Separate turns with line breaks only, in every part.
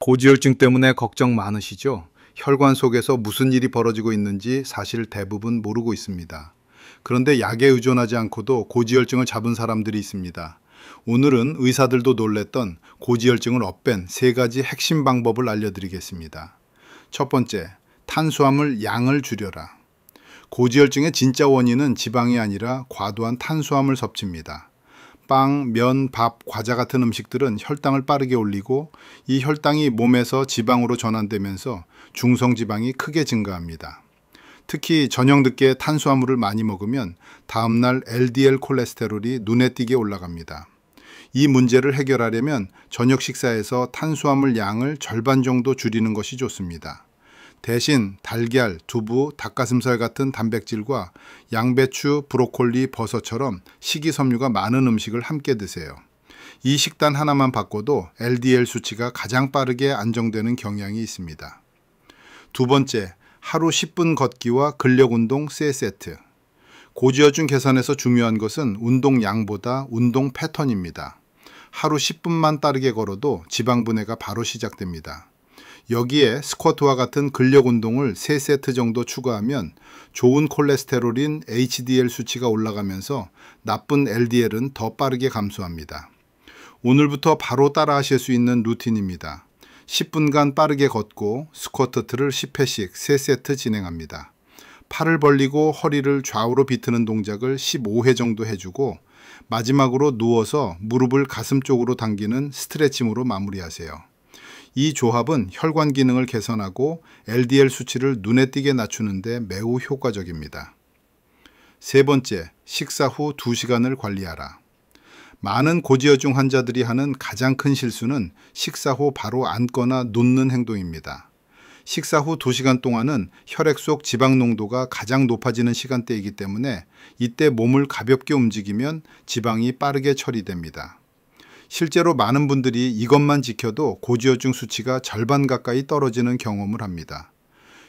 고지혈증 때문에 걱정 많으시죠? 혈관 속에서 무슨 일이 벌어지고 있는지 사실 대부분 모르고 있습니다. 그런데 약에 의존하지 않고도 고지혈증을 잡은 사람들이 있습니다. 오늘은 의사들도 놀랬던 고지혈증을 업뺀 세 가지 핵심 방법을 알려드리겠습니다. 첫 번째, 탄수화물 양을 줄여라. 고지혈증의 진짜 원인은 지방이 아니라 과도한 탄수화물 섭취입니다. 빵, 면, 밥, 과자 같은 음식들은 혈당을 빠르게 올리고 이 혈당이 몸에서 지방으로 전환되면서 중성지방이 크게 증가합니다. 특히 저녁 늦게 탄수화물을 많이 먹으면 다음날 LDL 콜레스테롤이 눈에 띄게 올라갑니다. 이 문제를 해결하려면 저녁 식사에서 탄수화물 양을 절반 정도 줄이는 것이 좋습니다. 대신 달걀, 두부, 닭가슴살 같은 단백질과 양배추, 브로콜리, 버섯처럼 식이섬유가 많은 음식을 함께 드세요. 이 식단 하나만 바꿔도 LDL 수치가 가장 빠르게 안정되는 경향이 있습니다. 두 번째, 하루 10분 걷기와 근력운동 3세트. 고지혈증 개선에서 중요한 것은 운동 양보다 운동 패턴입니다. 하루 10분만 빠르게 걸어도 지방 분해가 바로 시작됩니다. 여기에 스쿼트와 같은 근력 운동을 3세트 정도 추가하면 좋은 콜레스테롤인 HDL 수치가 올라가면서 나쁜 LDL은 더 빠르게 감소합니다. 오늘부터 바로 따라 하실 수 있는 루틴입니다. 10분간 빠르게 걷고 스쿼트를 10회씩 3세트 진행합니다. 팔을 벌리고 허리를 좌우로 비트는 동작을 15회 정도 해주고 마지막으로 누워서 무릎을 가슴 쪽으로 당기는 스트레칭으로 마무리하세요. 이 조합은 혈관 기능을 개선하고 LDL 수치를 눈에 띄게 낮추는 데 매우 효과적입니다. 세 번째, 식사 후 2시간을 관리하라. 많은 고지혈증 환자들이 하는 가장 큰 실수는 식사 후 바로 앉거나 눕는 행동입니다. 식사 후 2시간 동안은 혈액 속 지방 농도가 가장 높아지는 시간대이기 때문에 이때 몸을 가볍게 움직이면 지방이 빠르게 처리됩니다. 실제로 많은 분들이 이것만 지켜도 고지혈증 수치가 절반 가까이 떨어지는 경험을 합니다.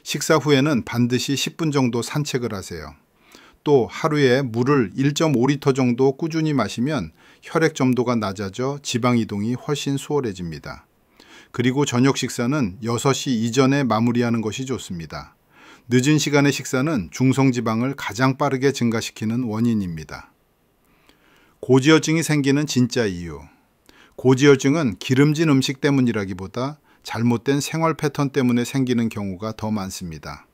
식사 후에는 반드시 10분 정도 산책을 하세요. 또 하루에 물을 1.5리터 정도 꾸준히 마시면 혈액 점도가 낮아져 지방 이동이 훨씬 수월해집니다. 그리고 저녁 식사는 6시 이전에 마무리하는 것이 좋습니다. 늦은 시간의 식사는 중성지방을 가장 빠르게 증가시키는 원인입니다. 고지혈증이 생기는 진짜 이유. 고지혈증은 기름진 음식 때문이라기보다 잘못된 생활 패턴 때문에 생기는 경우가 더 많습니다.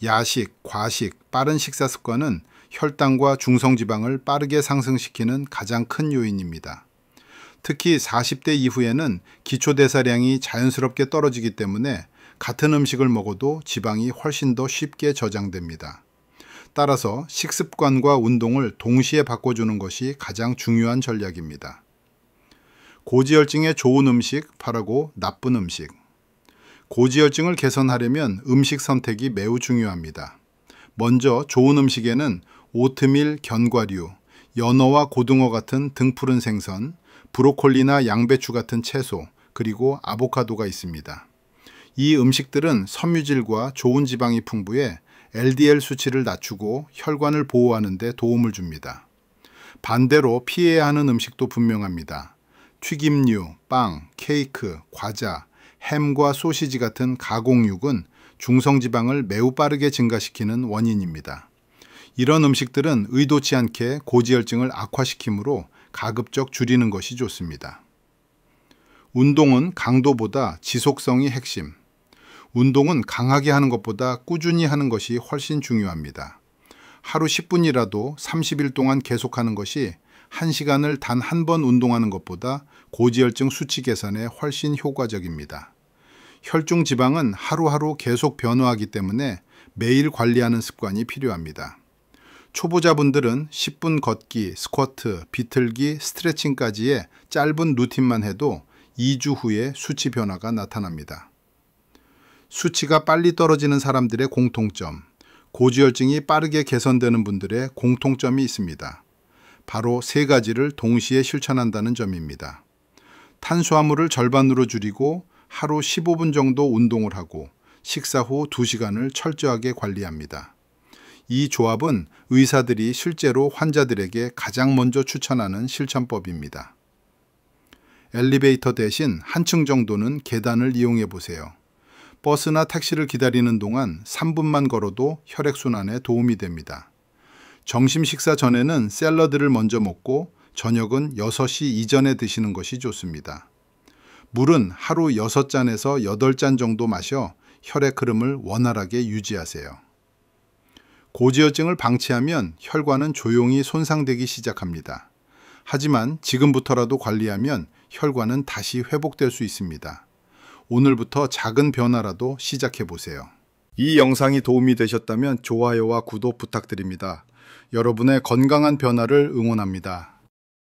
야식, 과식, 빠른 식사 습관은 혈당과 중성지방을 빠르게 상승시키는 가장 큰 요인입니다. 특히 40대 이후에는 기초대사량이 자연스럽게 떨어지기 때문에 같은 음식을 먹어도 지방이 훨씬 더 쉽게 저장됩니다. 따라서 식습관과 운동을 동시에 바꿔주는 것이 가장 중요한 전략입니다. 고지혈증에 좋은 음식, 바라고 나쁜 음식. 고지혈증을 개선하려면 음식 선택이 매우 중요합니다. 먼저 좋은 음식에는 오트밀, 견과류, 연어와 고등어 같은 등푸른 생선, 브로콜리나 양배추 같은 채소, 그리고 아보카도가 있습니다. 이 음식들은 섬유질과 좋은 지방이 풍부해 LDL 수치를 낮추고 혈관을 보호하는 데 도움을 줍니다. 반대로 피해야 하는 음식도 분명합니다. 튀김류, 빵, 케이크, 과자, 햄과 소시지 같은 가공육은 중성지방을 매우 빠르게 증가시키는 원인입니다. 이런 음식들은 의도치 않게 고지혈증을 악화시키므로 가급적 줄이는 것이 좋습니다. 운동은 강도보다 지속성이 핵심. 운동은 강하게 하는 것보다 꾸준히 하는 것이 훨씬 중요합니다. 하루 10분이라도 30일 동안 계속하는 것이 1시간을 단 한 번 운동하는 것보다 고지혈증 수치 개선에 훨씬 효과적입니다. 혈중 지방은 하루하루 계속 변화하기 때문에 매일 관리하는 습관이 필요합니다. 초보자분들은 10분 걷기, 스쿼트, 비틀기, 스트레칭까지의 짧은 루틴만 해도 2주 후에 수치 변화가 나타납니다. 수치가 빨리 떨어지는 사람들의 공통점, 고지혈증이 빠르게 개선되는 분들의 공통점이 있습니다. 바로 세 가지를 동시에 실천한다는 점입니다. 탄수화물을 절반으로 줄이고 하루 15분 정도 운동을 하고 식사 후 2시간을 철저하게 관리합니다. 이 조합은 의사들이 실제로 환자들에게 가장 먼저 추천하는 실천법입니다. 엘리베이터 대신 한층 정도는 계단을 이용해 보세요. 버스나 택시를 기다리는 동안 3분만 걸어도 혈액순환에 도움이 됩니다. 점심 식사 전에는 샐러드를 먼저 먹고 저녁은 6시 이전에 드시는 것이 좋습니다. 물은 하루 6잔에서 8잔 정도 마셔 혈액 흐름을 원활하게 유지하세요. 고지혈증을 방치하면 혈관은 조용히 손상되기 시작합니다. 하지만 지금부터라도 관리하면 혈관은 다시 회복될 수 있습니다. 오늘부터 작은 변화라도 시작해 보세요. 이 영상이 도움이 되셨다면 좋아요와 구독 부탁드립니다. 여러분의 건강한 변화를 응원합니다.